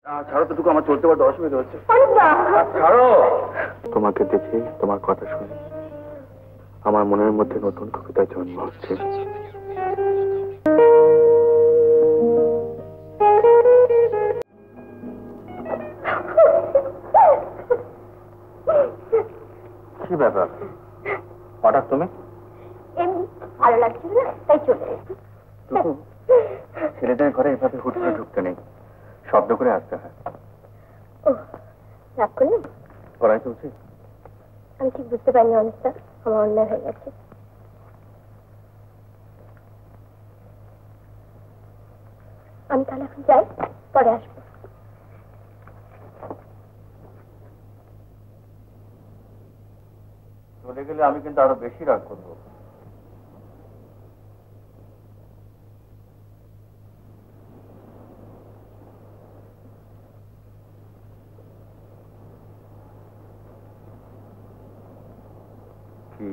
ছাড়ো তো, টুকু আমার চলতে বড় অসুবিধা হচ্ছে। ছাড়ো। তোমাকে দেখে, তোমার কথা শুনে আমার মনের মধ্যে নতুন কবিতার জন্ম হচ্ছে। কি ব্যাপার হঠাৎ তুমি? এমনি ভালো লাগছিল না, তাই চলে এসেছি। ছেলেদের ঘরে এভাবে হুট করে ঢুকতে নেই, শব্দ করে আসতে হয়। ও রাগ করলেন? করাই তো উচিত। আমি ঠিক বুঝতে পারিনি অনেকটা, আমার অন্যায় হয়ে গেছে। আমি তাহলে এখন যাই, পরে আসবো। চলে গেলে আমি কিন্তু আরো বেশি রাগ করবো। কি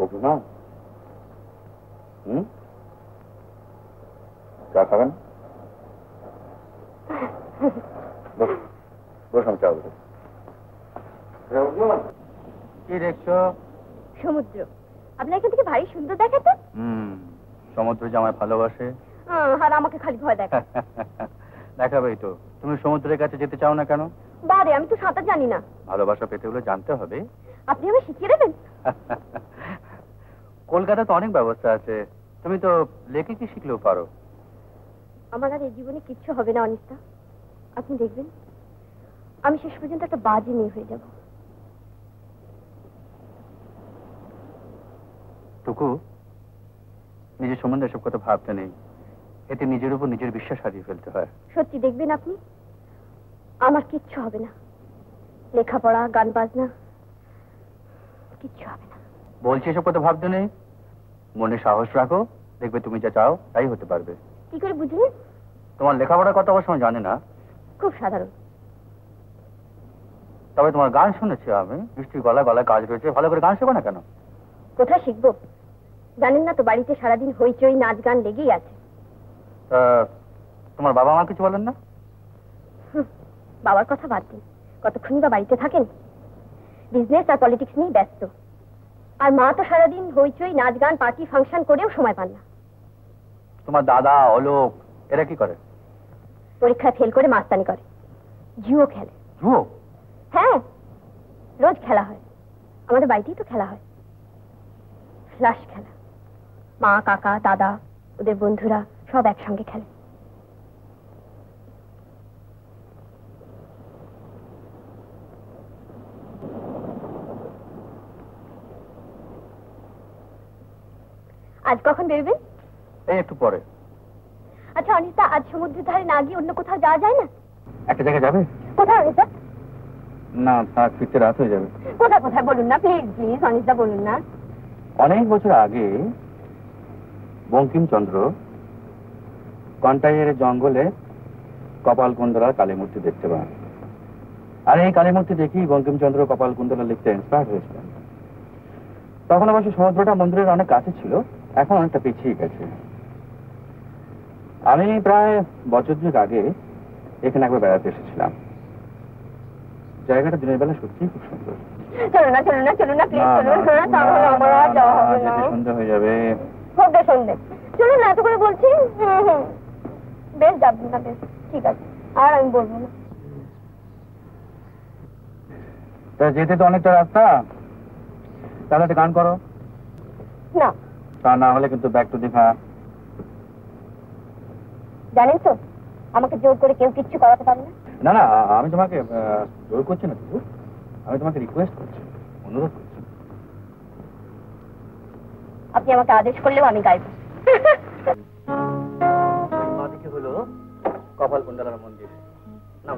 অভিমান? চা খাবেন? বসুন, চা বলুন। কি দেখছো? সমুদ্র। আপনার এখান থেকে ভারী সুন্দর দেখাতো। সমুদ্র যে আমায় ভালোবাসে আর আমাকে খালি ভয় দেখা। দেখাবেই তো। তুমি সমুদ্রের কাছে যেতে চাও না কেন? বারে, আমি তো সাঁতার জানি না। ভালোবাসা পেতে হলে জানতে হবে। আপনি আমায় শিখিয়ে দেবেন? কলকাতা তো অনেক ব্যবস্থা আছে, তুমি তো লেখে কি শিখলেও পারো। আমার আর এই জীবনে কিচ্ছু হবে না অনিতা। আপনি দেখবেন আমি শেষ পর্যন্ত একটা বাজে মেয়ে হয়ে যাব। টুকু, নিজের সম্বন্ধে এসব কথা ভাবতে নেই, এতে নিজের উপর নিজের বিশ্বাস হারিয়ে ফেলতে হয়। সত্যি দেখবেন আপনি, আমার কিচ্ছু হবে না। লেখাপড়া, গান বাজনা কিচ্ছু হবে না। বলছি এসব কথা ভাবতে নেই, মনে সাহস রাখো, দেখবে তুমি যা চাও তাই হতে পারবে। কি করে বুঝলেন? তোমার লেখাপড়ার কথা অবশ্য আমি জানি না, খুব সাধারণ। তবে তোমার গান শুনেছি আমি, বৃষ্টির গলায় গলায় কাজ রয়েছে, ভালো করে গান শেখো না কেন? কোথায় শিখবো? জানেন না তো, বাড়িতে সারাদিন হইচই নাচ গান লেগেই আছে। তোমার বাবা মা কিছু বলেন না? বাবার কথা বাদ দিন, কতক্ষণই বা বাড়িতে থাকেন। বিজনেস আর পলিটিক্স নিয়ে ব্যস্ত। আর মা তো সারাদিন হইচই নাচ গান পার্টি ফাংশন করেও সময় পান না। তোমার দাদা অলোক এরা কি করে? পরীক্ষায় ফেল করে মাস্তানি করে, জুয়ো খেলে। জুয়ো? হ্যাঁ, রোজ খেলা হয়, আমাদের বাড়িতেই তো খেলা হয়। ফ্লাশ খেলা, মা কাকা দাদা ওদের বন্ধুরা সব একসঙ্গে খেলে। আজ কখন বেরোবেন? এই একটু পরে। আচ্ছা অনিতা, আজ সমুদ্রের ধারে না গিয়ে অন্য কোথাও যাওয়া যায় না? একটা জায়গায় যাবে? কোথায় অনিতা? না, তার ফিরতে রাত হয়ে যাবে। কোথায় কোথায় বলুন না প্লিজ, প্লিজ অনিতা বলুন না। অনেক বছর আগে বঙ্কিমচন্দ্র কন্টাইয়ের জঙ্গলে কপালকুণ্ডলার কালীমূর্তি দেখতে পান, আর এই কালীমূর্তি দেখেই বঙ্কিমচন্দ্র কপালকুণ্ডলা লিখতে ইন্সপায়ার্ড হয়েছিলেন। তখন অবশ্য সমুদ্রটা মন্দিরের অনেক কাছে ছিল, এখন অনেকটা পিছিয়ে গেছে। আমি প্রায় বছর দুয়েক আগে এখানে একবার বেড়াতে এসেছিলাম। জায়গাটা দিনের বেলা সত্যিই খুব সুন্দর। চলো না চলো না চলো না প্লিজ, চলো না, তাহলে আমার আর যাওয়া হবে না। সন্ধ্যা হয়ে যাবে। সন্ধ্যে সন্ধ্যে চলো না, এত করে বলছি। বেশ যাবো না, বেশ ঠিক আছে, আর আমি বলবো না। তা যেতে তো অনেকটা রাস্তা, তাহলে একটা গান করো না। তা না হলে কিন্তু ব্যাক টু দি ফ্যামিলি। জানেন তো, আমাকে জোর করে কেউ কিচ্ছু করাতে পারে না। না না, আমি তোমাকে জোর করছি না, আমি তোমাকে রিকোয়েস্ট করছি, অনুরোধ করছি। আপনি আমাকে আদেশ করলেও আমি গাইব। বাদিকে হলো কপালকুণ্ডলার মন্দির। নাও।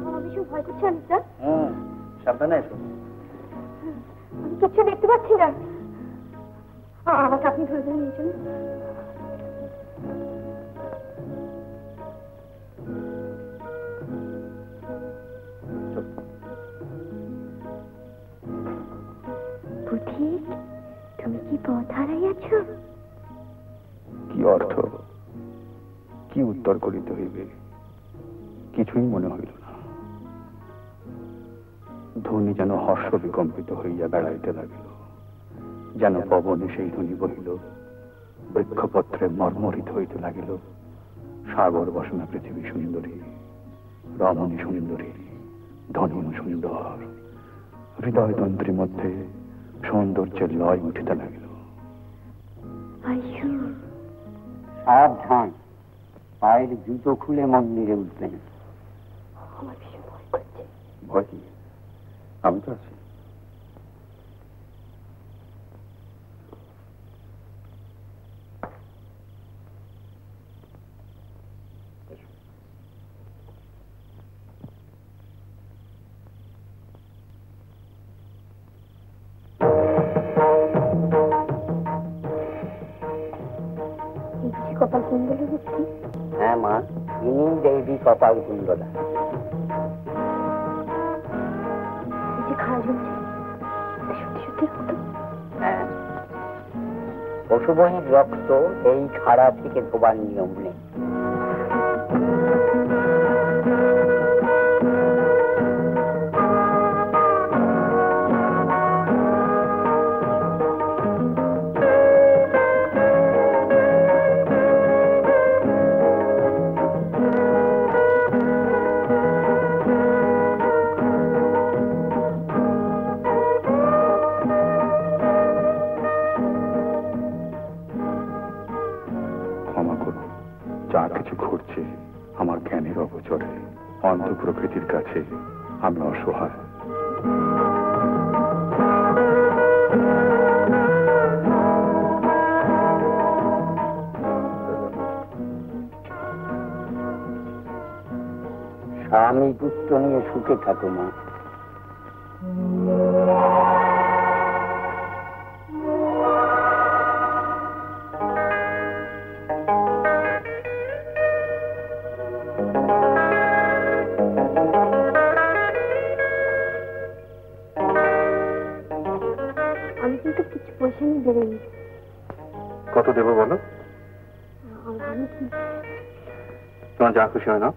আমি ভীষণ ভয় করছি অনিতা। সাবধানে এসো। আমি কিচ্ছু দেখতে পাচ্ছি না। আমাকে আপনি ধরে ধরে নিয়ে চলুন। পথিক, তুমি কি পথ হারাইয়াছ? কি অর্থ, কি উত্তর করিতে হইবে কিছুই মনে হইল না। ধ্বনি যেন হর্ষ বিকম্পিত হইয়া বেড়াইতে লাগিল, যেন পবনে সেই ধ্বনি বহিল, বৃক্ষপত্রে মর্মরিত হইতে লাগিল। সাগর বসনা পৃথিবী সুন্দরী, রমণী সুন্দরী, ধনিম সুন্দর, হৃদয়তন্ত্রীর মধ্যে সৌন্দর্যের লয় উঠিতে লাগিল। সাবধান, পায়ের জুতো খুলে মন্দিরে উঠবেন। আমার ভীষণ ভয় করছে। ভয় কি, আমি তো আছি। কপাল কুণ্ডলা দেখছি। হ্যাঁ মা, ইনি দেবী কপাল কুণ্ডলা। যে খাড়া ঝুলছে, সত্যি সত্যি রক্ত? হ্যাঁ, পশুবহির রক্ত এই খাড়া থেকে ধোবার নিয়ম নেই। যা কিছু ঘটছে আমার জ্ঞানের অগোচরে, অন্ধ প্রকৃতির কাছে আমি অসহায়। স্বামী পুত্র নিয়ে সুখে থাকো মা। আমি কিন্তু কিছু পয়সা নিয়ে বেরোই। কত দেবো বলো? আমি কি, তোমার যা খুশি হয় না।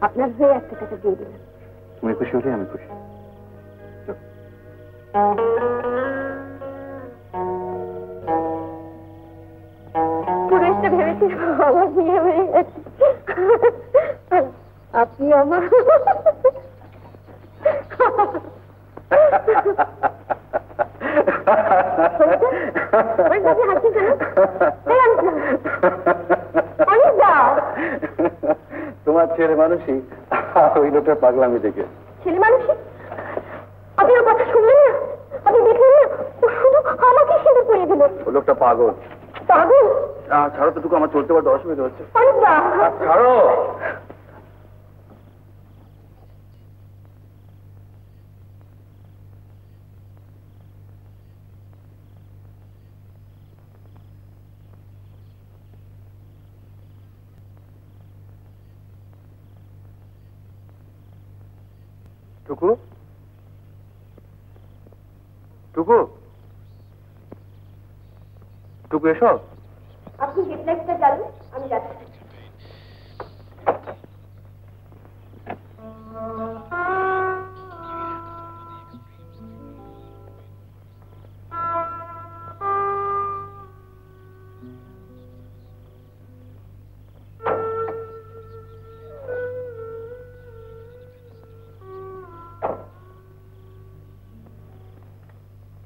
আপনার হয়ে 1 টাকা দিয়ে দিলাম। তুমি খুশি হলে আমি খুশি। পুরুষটা ভেবেছি আমার বিয়ে হয়ে গেছে, আপনি আমার তোমার ছেলে মানুষই ওই লোকটা পাগলামি দেখে। ছেলে মানুষই? আপনি ওর কথা শুনলেন না? আপনি দেখলেন না? ও শুধু আমাকে সিঁদুর পরিয়ে দিল। ওই লোকটা পাগল। পাগল? ছাড়ো তো, আমার চলতে পারতে অসুবিধা হচ্ছে। ছাড়ো। টুকু, টুকু, টুকু এসো। আপনি হেডলাইটটা জ্বালুন, আমি যাচ্ছি।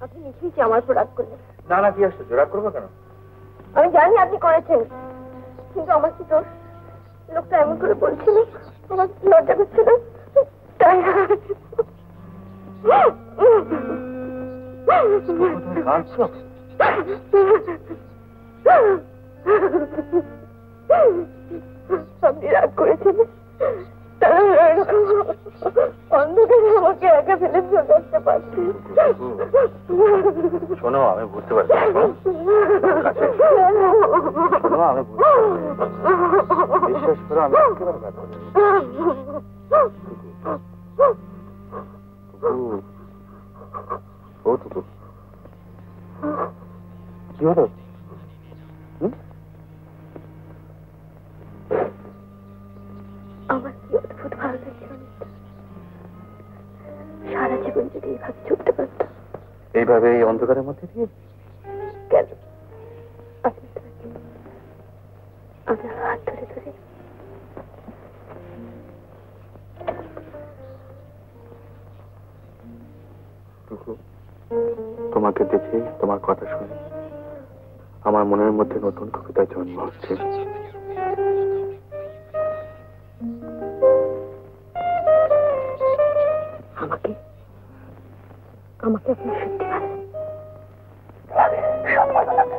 আপনি নিশ্চয়ই আমার উপর রাগ করলেন। না না, কি আসছে, রাগ করবো কেন? আমি জানি আপনি করেছেন, কিন্তু আমার কি দোষ? লোকটা এমন করে বলছিল, আমার লজ্জা করছিল, তাই। আপনি রাগ করেছেন, অন্ধকারে আমাকে একা ফেলে চলে আসতে পারছি। শোনো, আমি বুঝতে পারছি, শোনো, আমি বিশ্বাস করো, আমি একেবারে রাগ করি। ও টুকু, কি হলো? আমার কি অদ্ভুত ভালো লাগছে অনেকটা। সারা জীবন যদি এইভাবে চলতে পারতাম। এইভাবে এই অন্ধকারের মধ্যে দিয়ে? কেন? আপনি তো আমার হাত ধরে ধরে তোমাকে দেখে, তোমার কথা শুনে আমার মনের মধ্যে নতুন কবিতার জন্ম হচ্ছে। আমাকে আমাকে আপনার সত্যি ভালো লাগে, সব ভালো লাগে।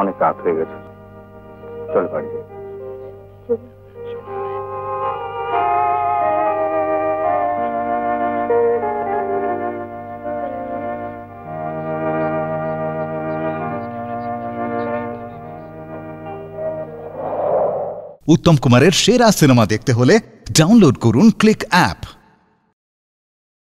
অনেক রাত হয়ে গেছে, চল বাড়ি যাই। উত্তম কুমারের সেরা সিনেমা দেখতে হলে ডাউনলোড করুন ক্লিক অ্যাপ।